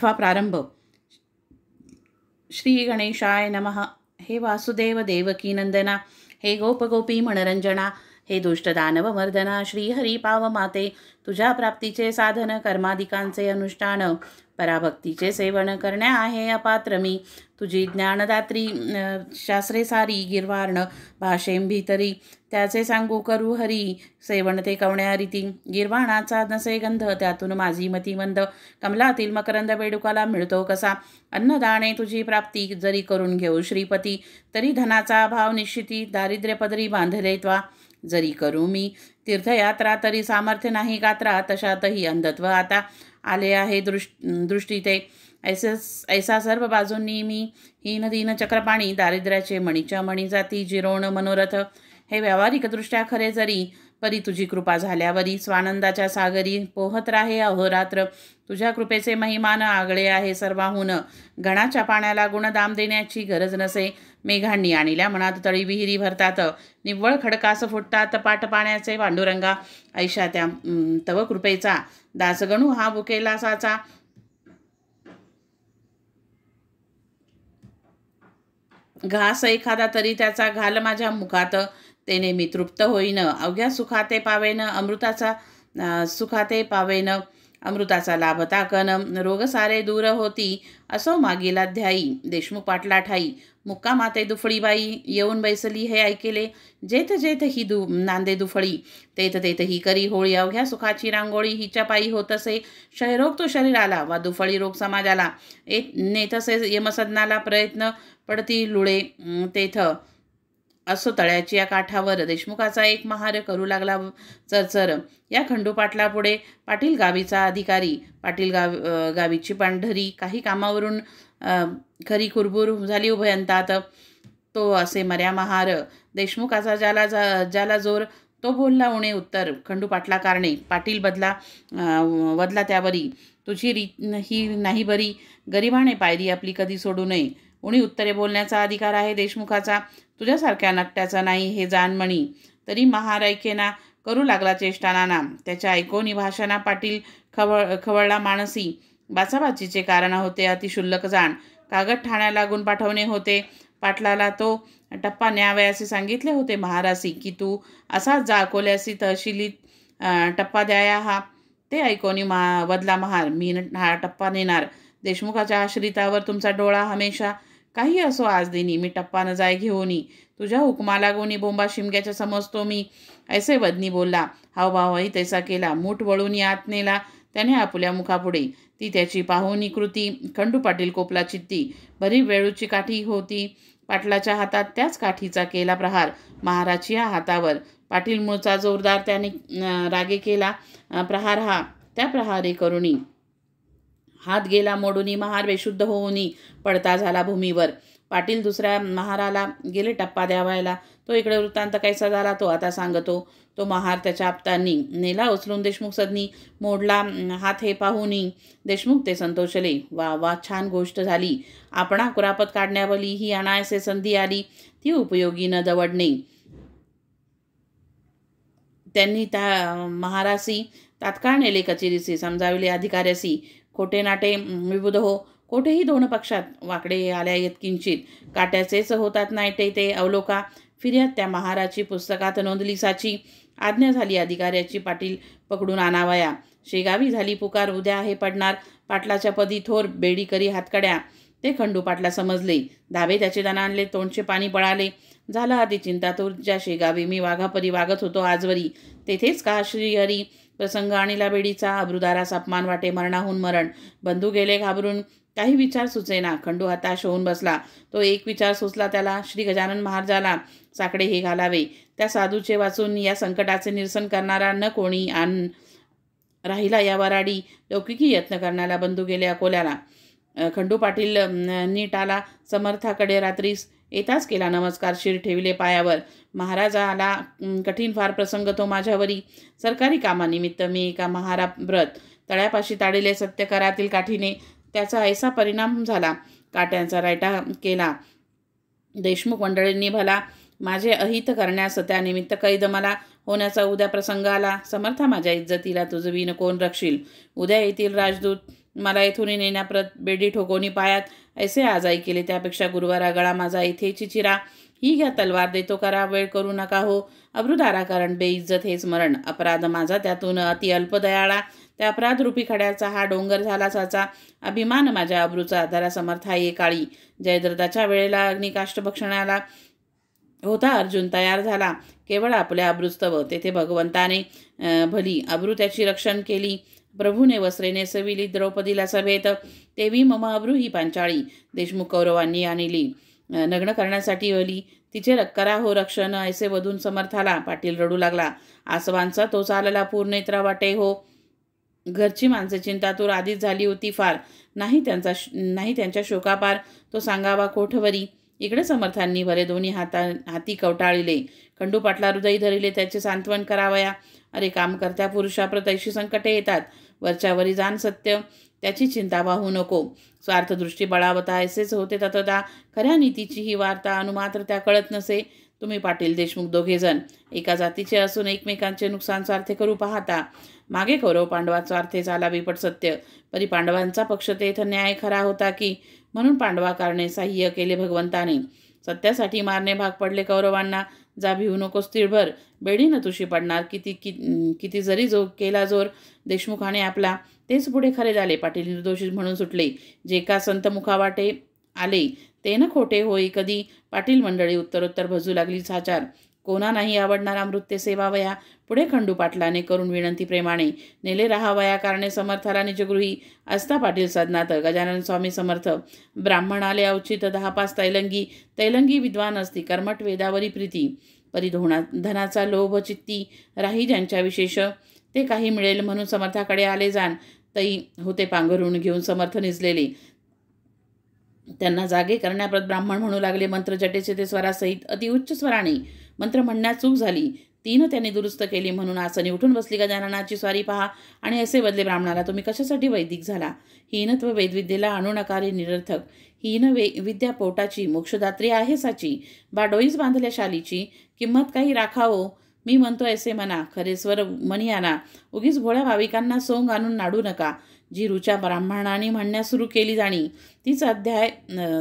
आठवा प्रारंभ. श्री गणेशाय नमः. हे वासुदेव देवकी नंदना, हे गोपगोपी मनरंजना, हे दुष्ट दानव मर्दना, श्री हरी पाव माते, तुझ्या प्राप्तीचे साधन कर्माधिकांचे अनुष्ठान, पराभक्तीचे सेवन करण्या आहे अपात्र मी. तुझी ज्ञानदात्री शास्त्रे सारी, गिरवार्ण भाषेम भीतरी, त्याचे सांगू करू हरी, सेवन ते कवण्या रीती. गिरवाणाचा नसे गंध, त्यातून माझी मती मंद, कमलातील मकरंद बेडुकाला मिळतो कसा. अन्नदाणे तुझी प्राप्ती, जरी करून घेऊ श्रीपती, तरी धनाचा अभाव निश्चिती, दारिद्र्य पदरी बांधले त्वा. जरी करू मी तीर्थयात्रा, तरी सामर्थ्य नाही गात्रा, तशातही अंधत्व आता आले आहे दृष्टी ते. ऐसा सर्व बाजूंनी मी हीन दीन चक्रपाणी, दारिद्र्याचे मणीच्या मणी जाती जिरोण मनोरथ. हे व्यावहारिकदृष्ट्या खरे जरी, परी तुझी कृपा झाल्यावरी, स्वानंदाच्या सागरी पोहत राहे अहोरात्र. तुझ्या कृपेचे महिमान आगळे आहे सर्वाहून, गणाच्या पाण्याला गुणदाम देण्याची गरज नसे. मेघांनी आणल्या मनात तळी विहिरी भरतात, निव्वळ खडकास फुटतात पाट पाण्याचे पांडुरंगा. ऐशा त्या तव कृपेचा दासगणू हा बुकेला साचा. घास एखादा तरी त्याचा घाल माझ्या मुखात, तेने मी तृप्त होईन. अवघ्या सुखाते पावेन अमृताचा लाभ ताकन. रोग सारे दूर होती, असो मागीला ध्यायी. देशमुख पाटला ठाई, मुक्का माते दुफळीबाई, येऊन बैसली हे ऐकेले. जेथ जेथ ही नांदे दुफळी, तेथ तेथ ही करी होळी. अवघ्या सुखाची रांगोळी हिच्या पायी होतसे, क्षयरोग तो शरीराला वा दुफळी रोग समाजाला. नेतसे यमसदनाला प्रयत्न पडती लुळे तेथ. असो तळ्याची या काठावर, देशमुखाचा एक महार करू लागला चरचर. या खंडूपाटला पुढे पाटील गावीचा अधिकारी, पाटील गावीची पांढरी, काही कामावरून खरी कुरबूर झाली उभयंतात. तो असे मर्या महार, देशमुखाचा ज्याला जोर, तो बोलला उणे उत्तर. खंडूपाटला कारणे, पाटील वदला त्यावरी. तुझी रीत ही नाही बरी, गरिबाने पायरी आपली कधी सोडू नये. उणी उत्तरे बोलण्याचा अधिकार आहे देशमुखाचा, तुझ्यासारख्या नकट्याचा नाही हे जाण म्हणी. तरी महार ऐकेना, करू लागला चेष्टानाना. त्याच्या ऐकोनी भाषणा पाटील खवळला मानसी. बाचाबाचीचे कारण होते अतिशुल्लक जाण. कागद ठाण्या लागून पाठवणे होते. पाटलाला तो टप्पा न्यावयाचे सांगितले होते महारासी, की तू असाच जा अकोल्यासी तहशिलीत टप्पा द्याया हा. ते ऐकोनी वदला महार, मी हा टप्पा नेणार. देशमुखाच्या आश्रितावर तुमचा डोळा हमेशा. काही असो आज दिनी, मी टप्पा न जाय घेऊनी. तुझ्या हुकमाला गोनी बोंबा शिमग्याच्या समजतो मी. ऐसे वदनी बोलला, हावभावही तैसा केला. मूठ वळून आत नेला त्याने आपुल्या मुखापुढे. ती त्याची पाहुनी कृती. खंडू पाटील कोपला चित्ती. भरी वेळूची काठी होती पाटलाच्या हातात, त्याच काठीचा केला प्रहार महाराची या हातावर. पाटील मूळचा जोरदार, त्याने रागे केला प्रहार हा. त्या प्रहारे करुणी हात गेला मोडूनी, महार बेशुद्ध होऊनी पडता झाला भूमीवर. पाटील दुसऱ्या महाराला गेले टप्पा द्यावायला. तो इकडे वृत्तांत कैसा झाला तो आता सांगतो. तो महार त्याच्या आपतांनी नेला उचलून देशमुख सदनी, मोडला हात हे पाहुनी. देशमुख ते संतोषले. वा वा, छान गोष्ट झाली. आपणा कुरापत काढण्यावली ही अनायसे संधी आली, ती उपयोगी न दवडणे. त्यांनी त्या महारासी तात्काळ नेले कचेरीसी, समजाविले अधिकाऱ्यासी. खोटे नाटे विबुध हो, कोठेही दोन पक्षात वाकडे आल्या येत किंचित. काट्याचेच होतात नाटे ते अवलोका. फिर्याद त्या महाराची पुस्तकात नोंदली साची. आज्ञा झाली अधिकाऱ्याची, पाटील पकडून आणावया. शेगावी झाली पुकार, उद्या आहे पडणार पाटलाच्या पदी थोर बेडी करी हातकड्या. ते खंडू पाटला समजले. धाबे त्याचे दणाणले, तोंडचे पाणी पळाले. झाला आधी चिंता तो, ज्या शेगावी मी वाघापरी वागत होतो आजवरी, तेथेच का श्रीहरी प्रसंग आणिला बेडीचा. अब्रुदारास अपमान वाटे मरणाहून मरण. बंधू गेले घाबरून, काही विचार सुचेना. खंडू हताश होऊन बसला. तो एक विचार सुचला त्याला, श्री गजानन महाराजाला साकडे हे घालावे. त्या साधूचे वाचून या संकटाचे निरसन करणारा न कोणी राहिला या वराडी. लौकिकी यत्न करण्याला बंधू गेले अकोल्याला. खंडू पाटील नीट आला समर्थाकडे रात्रीस. येताच केला नमस्कार, शिर ठेविले पायावर. महाराजाला कठीण फार प्रसंग तो माझ्यावरी. सरकारी कामानिमित्त मी एका महाराव्रत तळ्यापाशी ताडिले सत्यकरातील काठीने. त्याचा ऐसा परिणाम झाला, काट्यांचा रायटा केला देशमुख मंडळींनी भला. माझे अहित करण्यास त्यानिमित्त कैद मला होण्याचा उद्या प्रसंग आला. समर्था माझ्या इज्जतीला तुझविन कोण रक्षील. उद्या येतील राजदूत, मला येथून नेण्याप्रत बेडी ठोकोनी पायात ऐसे आजाई केले, त्यापेक्षा गुरुवारा गळा माझा इथे चिचिरा. ही घ्या तलवार, देतो करा, वेळ करू नका हो. अब्रुदारा कारण बेइज्जत हेच मरण. अपराध माझा त्यातून अति अल्प दयाळा. त्या अपराधरूपी खड्याचा हा डोंगर झाला साचा. अभिमान माझ्या अब्रूचा धरा समर्था ये काळी. जयद्रथाच्या वेळेला अग्निकाष्ट भक्षणाला होता अर्जुन तयार झाला. केवळ आपल्या अब्रूस्तव तेथे भगवंताने भली अब्रू त्याची रक्षण केली. प्रभूने वस्त्रे नेसविली द्रौपदीला सभेत. तेवी मम अब्रू ही पांचाळी. देशमुख कौरवांनी आणली नग्न करण्यासाठी वली. तिचे करा हो रक्षण ऐसे वधून समर्थाला. पाटील रडू लागला. आसवांचा तो चालला पूर्णेत्रा वाटे हो. घरची माणसे चिंतातूर आधीच झाली होती फार. नाही त्यांच्या शोकापार तो सांगावा कोठवरी. इकडे समर्थांनी भले दोन्ही हाती कवटाळिले. खंडू पाटला हृदय धरिले त्याचे सांत्वन करावया. अरे काम करत्या पुरुषाप्रत ऐशी संकटे येतात. वरच्यावरी जाण सत्य त्याची चिंता वाहू नको. स्वार्थदृष्टी बळावता ऐसेच होते ततदा. खऱ्या नीतीची ही वार्ता अनुमात्र त्या कळत नसे. तुम्ही पाटील देशमुख दोघेजण एका जातीचे असून एकमेकांचे नुकसान स्वार्थे करू पाहता. मागे कौरव पांडवात स्वार्थे चाला बिपट सत्य. परी पांडवांचा पक्ष तेथ न्याय खरा होता की. म्हणून पांडवा कारणे साह्य केले भगवंताने. सत्यासाठी मारणे भाग पडले कौरवांना. जा भिवू नकोस तिळभर. बेडीनं तुशी पडणार. किती जरी केला जोर देशमुखाने आपला तेच पुढे खरे झाले. पाटील निर्दोषी म्हणून सुटले. जे का संत मुखावाटे आले ते न खोटे होई कधी. पाटील मंडळी उत्तरोत्तर भजू लागली साचार. कोणा नाही आवडणारा मृत्य सेवावया. पुढे खंडू पाटलाने करून विनंती प्रेमाने. नेले राहावया कारणे समर्थाला निजगृही. असता पाटील सदनात गजानन स्वामी समर्थ. ब्राह्मण आले अवचित 10-5 तैलंगी विद्वान असती. कर्मठ वेदावरी प्रीती. परी धनाचा लोभ चित्ती राही ज्यांच्या विशेष. ते काही मिळेल म्हणून समर्थाकडे आले जाण. तई होते पांघरून घेऊन समर्थ निजलेले. त्यांना जागे करण्याप्रत ब्राह्मण म्हणू लागले. मंत्र जटेचे ते स्वरासहित अतिउच्च स्वराने. मंत्र म्हणण्यात चूक झाली. 3 त्यांनी दुरुस्त केली म्हणून आसनी उठून बसली. गजाननाची स्वारी पहा. आणि असे बदले ब्राह्मणाला, तुम्ही कशासाठी वैदिक झाला. हीनत्व वेदविद्येला आणू नकारे निरर्थक. हीन विद्या पोटाची मोक्षदात्री आहे साची. बा डोईस बांधल्या शालीची. किंमत काही राखावो. मी म्हणतो ऐसे म्हणा. खरे स्वर मनी आणा. उगीच भोळ्या भाविकांना सोंग आणून नाडू नका. जी रुचा ब्राह्मणाने म्हणण्यास सुरू केली जाणी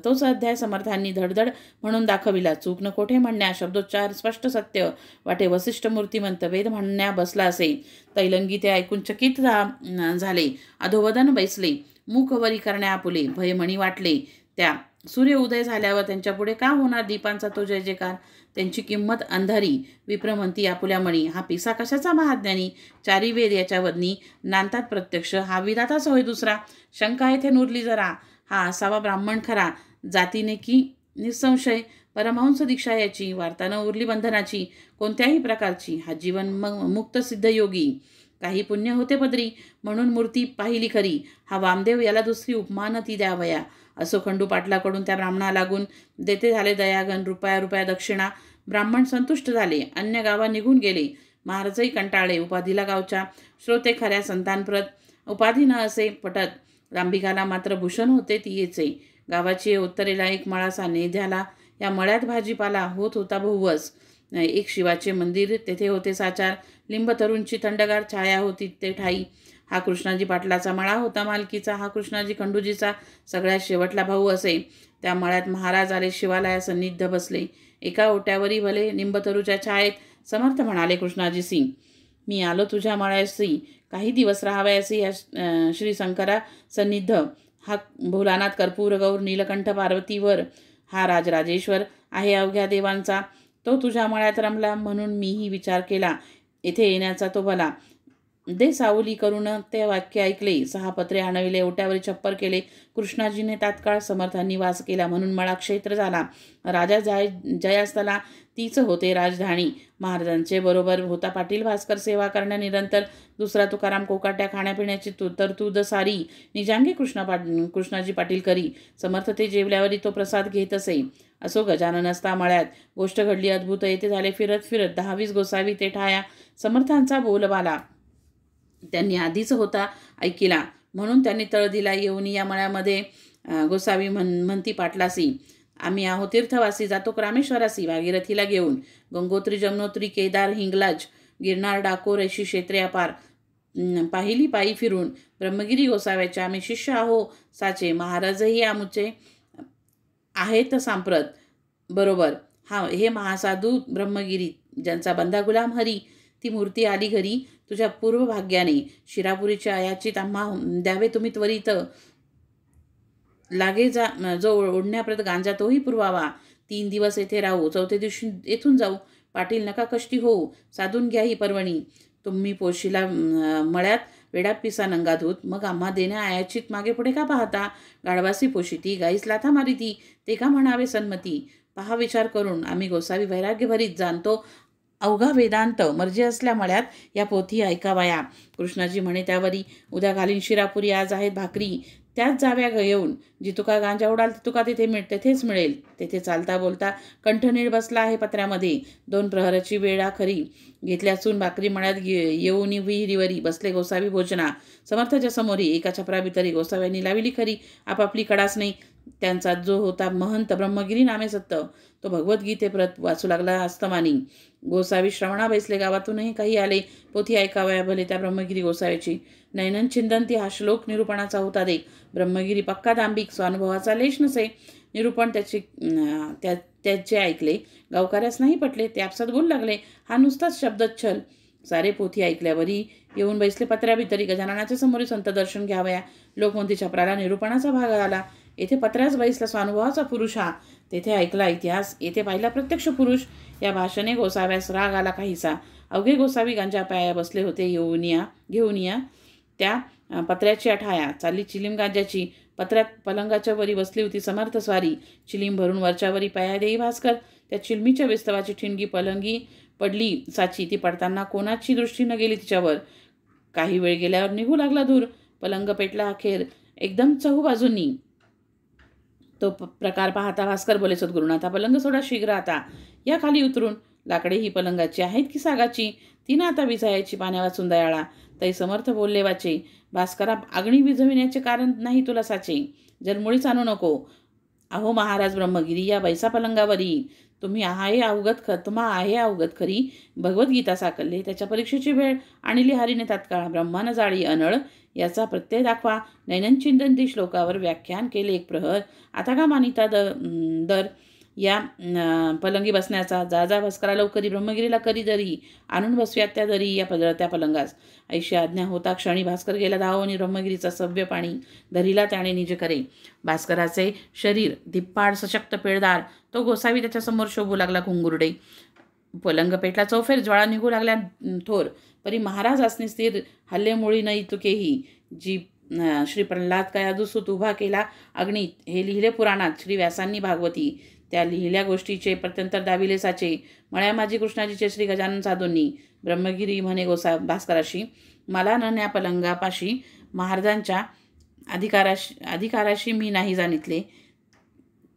तोच अध्याय समर्थांनी धडधड म्हणून दाखविला. चूक न कोठे म्हणण्या. शब्दोच्चार स्पष्ट सत्य वाटे. वसिष्ठ मूर्तिमंत वेद म्हणण्या बसला असे. तैलंगी ते ऐकून चकित झाले. अधोवदन बैसले. मूकवरी करण्या आपुले. भय मणी वाटले त्या. सूर्य उदय झाल्यावर त्यांच्यापुढे का होणार दीपांचा तो जय जयकार. त्यांची किंमत अंधारी. विप्रमंती आपुल्या मणी. हा पिसा कशाचा महाज्ञानी. 4 वेद याच्या वदनी नांतात प्रत्यक्ष. हा विधाताच होय दुसरा. शंका येथे नुरली जरा. हा असावा ब्राह्मण खरा. जातीने की निसंशय. परमहंस दीक्षा याची. वार्ता न उरली बंधनाची कोणत्याही प्रकारची. हा जीवन मुक्त सिद्ध योगी. काही पुण्य होते पदरी म्हणून मूर्ती पाहिली खरी. हा वामदेव याला दुसरी उपमा न ती द्यावया. असो खंडू पाटलाकडून त्या ब्राह्मणा लागून देते झाले दयागण. रुपया दक्षिणा. ब्राह्मण संतुष्ट झाले. अन्य गावा निघून गेले. महाराजही कंटाळले. उपाधीला गावच्या श्रोते खऱ्या संतांप्रत. उपाधी न असे पटत. लांबिकाला मात्र भूषण होते ती येचे. गावाची उत्तरेला एक मळासा नेध्याला. या मळ्यात भाजीपाला होत होता बहुवस. एक शिवाचे मंदिर तेथे होते साचार. लिंबतरूंची थंडगार छाया होती ते ठाई. हा कृष्णाजी पाटलाचा मळा होता मालकीचा. हा कृष्णाजी खंडूजीचा सगळ्यात शेवटला भाऊ असे. त्या मळ्यात महाराज आले. शिवालया सन्निध बसले. एका ओट्यावरी भले निंबतरूच्या छायेत. समर्थ म्हणाले कृष्णाजी सिंग, मी आलो तुझ्या मळ्याशी काही दिवस राहावयासी या श्री शंकरा सन्निध. हा भोलानाथ कर्पूर गौर नीलकंठ पार्वतीवर. हा राजराजेश्वर आहे अवघ्या देवांचा. तो तुझ्या मळ्यात रमला म्हणून मीही विचार केला येथे येण्याचा तो भला. दे सावली करून ते वाक्य ऐकले. 6 पत्रे आणविले. ओट्यावरी छप्पर केले. कृष्णाजीने तात्काळ समर्थांनी वास केला म्हणून मळा क्षेत्र झाला. राजा जयास्तला तीच होते राजधानी. महाराजांचे बरोबर होता पाटील भास्कर. सेवा करण्या निरंतर. दुसरा तुकाराम कोकाट्या. खाण्यापिण्याची तरतूद सारी. निजांगी कृष्णाजी पाटील करी. समर्थ ते जेवल्यावरी तो प्रसाद घेत असे. असो गजानन असता मळ्यात. गोष्ट घडली अद्भुत. येथे झाले फिरत 10-20 गोसावी ते ठाया. समर्थांचा बोलबाला त्यांनी आधीच होता ऐकिला म्हणून त्यांनी तळ दिला. येऊन या मळ्यामध्ये गोसावी म्हणती पाटलासी, आम्ही आहो तीर्थवासी. जातो रामेश्वरासी भागीरथीला घेऊन. गंगोत्री जमनोत्री केदार हिंगलाज गिरनार डाकोर अशी क्षेत्रे अपार. पाहिली पायी फिरून. ब्रह्मगिरी गोसाव्याचे आम्ही शिष्य आहो साचे. महाराजही आमुचे आहेत सांप्रत बरोबर. हे महासाधू ब्रह्मगिरी ज्यांचा बंदा गुलाम हरी, ती मूर्ती आली घरी तुझ्या पूर्व भाग्याने. शिरापुरीच्या अयाचित आम्हा द्यावे तुम्ही त्वरित. लागे जो ओढण्याप्रत गांजा तोही पुरवावा. 3 दिवस येथे राहू, 4थ्या दिवशी येथून जाऊ. पाटील नका कष्टी होऊ, साधून घ्या ही पर्वणी. तुम्ही पोशीला मळ्यात वेडा पिसा नंगाधूत. मग आम्हा देण्या आयाचित मागे पुढे का पाहता. गाढवासी पोशिती, गाईस लाथा मारिती, ते का म्हणावे सन्मती. पहा विचार करून, आम्ही गोसावी वैराग्य भरीत जाणतो अवघा वेदांत. मर्जी असल्या मळ्यात या पोथी ऐकावया. कृष्णाजी म्हणे त्यावरी, उद्या घालीन शिरापुरी, आज आहेत भाकरी, त्याच जाव्या येऊन. जी तुका गांजा उडाल तुका तेथेच मिळेल. तेथे चालता बोलता कंठनीळ बसला आहे पत्र्यामध्ये. 2 प्रहराची वेळा खरी. घेतल्यासून भाकरी मळ्यात येऊन विहिरीवरी बसले गोसावी भोजना. समर्थाच्या समोरी एका छपराभितरी गोसाव्यांनी लाविली खरी आपापली कडास नाही. त्यांचा जो होता महंत ब्रह्मगिरी नामे सत्त, तो भगवद्गीते प्रत वाचू लागला अस्तमानी. गोसावी श्रवणा बैसले, गावातूनही काही आले. पोथी ऐकावया भले त्या ब्रह्मगिरी गोसाव्याची. नैनन चिंदंती हा श्लोक निरूपणाचा होता देख. ब्रह्मगिरी पक्का दांभिक, स्वानुभवाचा लेश नसे. निरूपण त्याचे ऐकले, गावकऱ्यास नाही पटले. ते आपसात बोलू लागले, हा नुसताच शब्दच्छल. सारे पोथी ऐकल्यावरी येऊन बैसले पत्र्याभितरी. गजाननाच्या समोरील संत दर्शन घ्यावया. लोकमंती छपराला निरूपणाचा भाग आला. येथे पत्र्यास बैसला स्वानुभवाचा पुरुष हा. तेथे ऐकला इतिहास, येथे पाहिला प्रत्यक्ष पुरुष. या भाषणे गोसाव्यास राग आला काहीसा. अवघे गोसावी गांजा पाया बसले होते घेऊन या. त्या पत्र्याची अठाया चालली चिलीम गांजाची. पत्र्यात पलंगाच्या वरी बसली होती समर्थ स्वारी. चिलीम भरून वरच्यावरी पाया देई भास्कर. त्या चिलमीच्या विस्तवाची ठिणगी पलंगी पडली साची. ती पडताना कोणाची दृष्टी न गेली तिच्यावर. काही वेळ गेल्यावर निघू लागला धूर. पलंग पेटला अखेर एकदम चहूबाजूंनी. तो प्रकार पाहता भास्कर बोले, सद्गुरुनाथा पलंग सोडा शीघ्र आता. या खाली उतरून. लाकडे ही पलंगाची आहेत की सागाची. तिनं आता विझायची पाण्या वाचून दयाळा. तै समर्थ बोलले वाचे, भास्करा आगणी विझविण्याचे कारण नाही तुला साचे. जन्मुळीच आणू नको. अहो महाराज ब्रह्मगिरी, या बैसा पलंगावरी. तुम्हा आहे अवगत खरी. भगवद्गीता साकल्ले, त्याच्या परीक्षेची वेळ आणली हरीने तात्काळ. ब्रह्मानं जाळी अनळ, याचा प्रत्यय दाखवा. नैननचिंदंती श्लोकावर व्याख्यान केले 1 प्रहर. आता का मानिता दर या पलंगी बसण्याचा. जा भास्करा लवकरी. ब्रह्मगिरीला करी दरी आणून बसव्यात त्या दरी या त्या पलंगास. ऐशी आज्ञा होता क्षणी भास्कर गेला धावून. ब्रह्मगिरीचा सभ्य पाणी दरीला त्याने निज करे. भास्कराचे शरीर धिप्पाड सशक्त पेळदार. तो गोसावी त्याच्यासमोर शोभू लागला घुंगुरडे. पलंग पेटला चौफेर. ज्वाळा निघू लागल्या थोर. परी महाराज असणे स्थिर. हल्लेमुळी नाही तुकेही. जी श्री प्रल्हाद काय अदुसूत उभा केला अग्नीत. हे लिहिले पुराणात श्री व्यासांनी भागवती. त्या लिहिल्या गोष्टीचे प्रत्यंतर दाविले साचे. मळ्या माझी कृष्णाजीचे श्री गजानन साधूंनी. ब्रह्मगिरी म्हणे भास्कराशी, मला न न्या पलंगापाशी महाराजांच्या अधिकाराशी मी नाही जाणितले.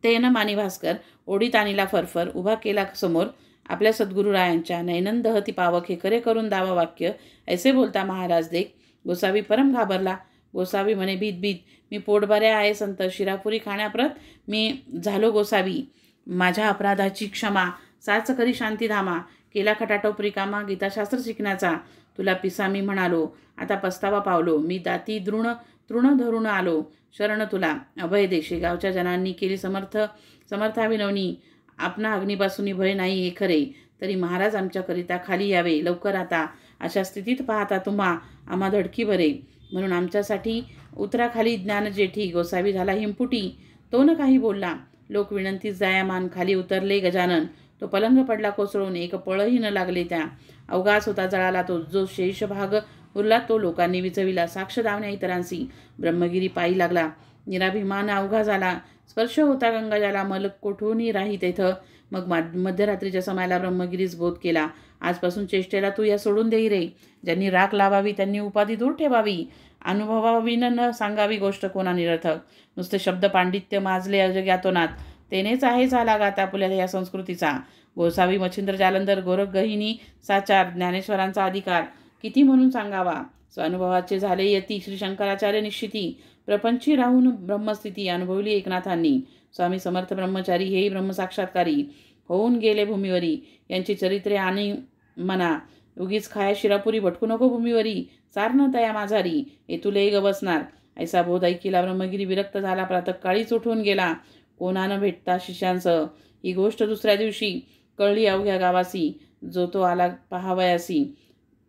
ते न मानी भास्कर. ओढीत आणीला फरफर. उभा केला समोर आपल्या सद्गुरुरायांच्या. नैनन दहती पावक हे करे करून दावा वाक्य. ऐसे बोलता महाराज देख. गोसावी परम घाबरला. गोसावी म्हणे, भीत मी पोटभऱ्या आहे संत. शिरापुरी खाण्याप्रत मी झालो गोसावी. माझ्या अपराधाची क्षमा. साच करी शांतीधामा. केला खटाटोप रिकामा गीताशास्त्र शिकण्याचा. तुला पिसा मी म्हणालो, आता पस्तावा पावलो. मी दाती तृण धरून आलो शरण तुला. अभय देशे. गावच्या जनांनी केली समर्थाविनवनी. आपणा अग्नीपासून भय नाही हे खरे. तरी महाराज आमच्याकरिता खाली यावे लवकर आता. अशा स्थितीत पाहता तुम्हा आम्हा धडकी भरे. म्हणून आमच्यासाठी उतराखाली ज्ञान जेठी. गोसावी झाला हिमपुटी. तो न काही बोलला. लोक विनंतीच जायामान. खाली उतरले गजानन. तो पलंग पडला कोसळून. एक पळही न लागले त्या. अवघास होता जळाला तो. जो शेष भाग उरला तो लोकांनी विचविला. साक्ष दावण्या इतरांशी. ब्रह्मगिरी पायी लागला. निराभिमान अवघा झाला. स्पर्श होता गंगाजाला. मल कोठूनही राही तेथं. मग मध्यरात्रीच्या समयाला ब्रह्मगिरीस बोध केला. आजपासून चेष्टेला तू या सोडून देई रे. ज्यांनी राख लावावी त्यांनी उपाधी दूर ठेवावी. अनुभवाविन न सांगावी गोष्ट कोणा निरर्थक. नुसते शब्द पांडित्य माजले अजग्यातोनात. तेनेच आहे झाला गाता आपल्या या संस्कृतीचा. गोसावी मच्छिंद्र जालंधर गोरख गहिनी साचार. ज्ञानेश्वरांचा अधिकार किती म्हणून सांगावा. स्वानुभवाचे झाले यती. श्री शंकराचार्य निश्चिती. प्रपंची राहून ब्रह्मस्थिती अनुभवली एकनाथांनी. स्वामी समर्थ ब्रह्मचारी हेही ब्रह्मसाक्षात्कारी होऊन गेले भूमीवरी. यांची चरित्रे आणि मना. उगीच खाया शिरापुरी भटकू नको भूमीवरी. सारण तया माझारी येतुले ग बसणार. ऐसा बोध ऐकिला ब्रह्मगिरी विरक्त झाला. प्रातःकाळीच उठून गेला. कोणानं भेटता शिष्यांसह. ही गोष्ट दुसऱ्या दिवशी कळली अवघ्या गावासी. जो तो आला पहावयासी.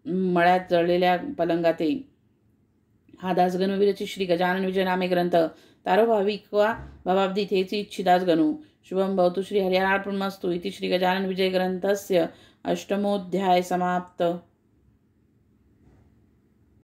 मळ्यात जळलेल्या पलंगाते. हा दास गणू विरचित श्री गजानन विजय नामे ग्रंथ. तारो भाविका भवाब्दी थेची इच्छिदास गणू. शुभम भवतु श्री हरिहरार्पणमस्तु. इति श्री गजानन विजय ग्रंथस्य अष्टमोऽध्याय समाप्त.